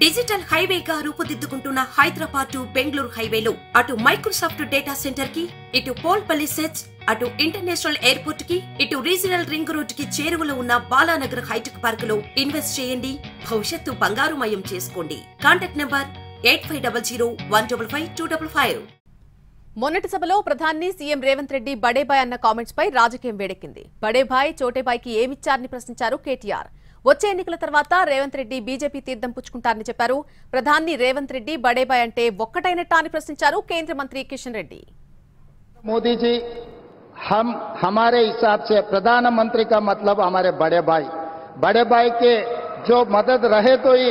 Digital హైవేగా రూపుదిద్దుకుంటున్న Hyderabad to Bengaluru హైవేలో అటు Microsoft data centre కి, ఇటు పోల్పల్లి సెట్స్, అటు ఇంటర్నేషనల్ ఎయిర్పోర్ట్ కి, ఇటు రీజనల్ రింగ్ రోడ్ కి చేరువలో ఉన్న బాలానగర్ హైటెక్ పార్క్ లో ఇన్వెస్ట్ చేయండి. భవిష్యత్తు బంగారుమయం చేసుకోండి. Contact number 8500155255. మొన్నటి సభలో ప్రధాని సీఎం రేవంత్ రెడ్డి బడేబాయ్ అన్న కామెంట్స్ పై రాజకీయం వేడెక్కింది. బడేబాయ్ చోటేబాయ్కి ఏమిచ్చారని ప్రశ్నించారు కేటీఆర్. వచ్చే ఎన్నికల తర్వాత రేవంత్ రెడ్డి బీజేపీ తీర్థం పుచ్చుకుంటారని చెప్పారు. ప్రధాని రేవంత్ రెడ్డి బడేబాయ్ అంటే ఒక్కటైనట్టా అని ప్రశ్నించారు కేంద్ర మంత్రి కిషన్ రెడ్డి. मोदी जी हमारे हिसाब से प्रधानमंत्री का मतलब हमारे बड़े भाई के जो मदद रहे तो ही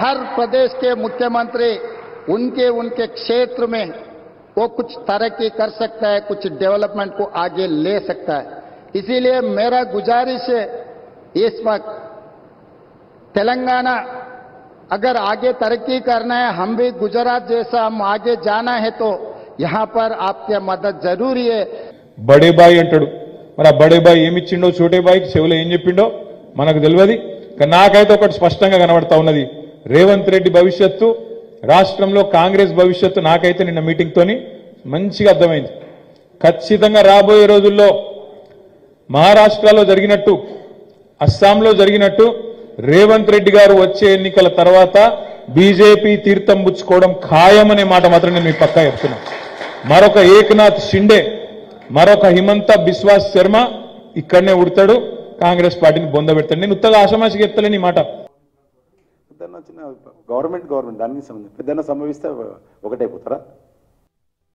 हर प्रदेश के मुख्यमंत्री उनके क्षेत्र में वो कुछ तरक्की कर सकता है, कुछ डेवलपमेंट को आगे ले सकता है. इसीलिए मेरा गुजारिश है इस वक्त तेलंगाना अगर आगे तरक्की करना है, हम भी गुजरात जैसा हम आगे जाना है तो यहाँ पर आपके मदद जरूरी है. बड़े भाई अंटाడు మరి ఆ బడే బాయ్ ఏమిచ్చిండో చోటే బాయ్కి చెవులో ఏం చెప్పిండో మనకు తెలియదు. కానీ నాకైతే ఒకటి స్పష్టంగా కనబడతా ఉన్నది. రేవంత్ రెడ్డి భవిష్యత్తు, రాష్ట్రంలో కాంగ్రెస్ భవిష్యత్తు నాకైతే నిన్న మీటింగ్ తోని మంచిగా అర్థమైంది. ఖచ్చితంగా రాబోయే రోజుల్లో మహారాష్ట్రలో జరిగినట్టు, అస్సాంలో జరిగినట్టు రేవంత్ రెడ్డి గారు వచ్చే ఎన్నికల తర్వాత బీజేపీ తీర్థం పుచ్చుకోవడం ఖాయమనే మాట మాత్రం నేను మీ పక్కా చెప్తున్నా. మరొక ఏకనాథ్ షిండే, మరొక హిమంత బిశ్వాస్ శర్మ ఇక్కడనే ఉడతాడు, కాంగ్రెస్ పార్టీని బొందబెడతాడు. నేను ఉత్తగా ఆషామాషిగా చెప్తలేని ఈ మాట. గవర్నమెంట్ దానికి సంబంధించి పెద్దన్న సంభవిస్తే ఒకటైపోతారా?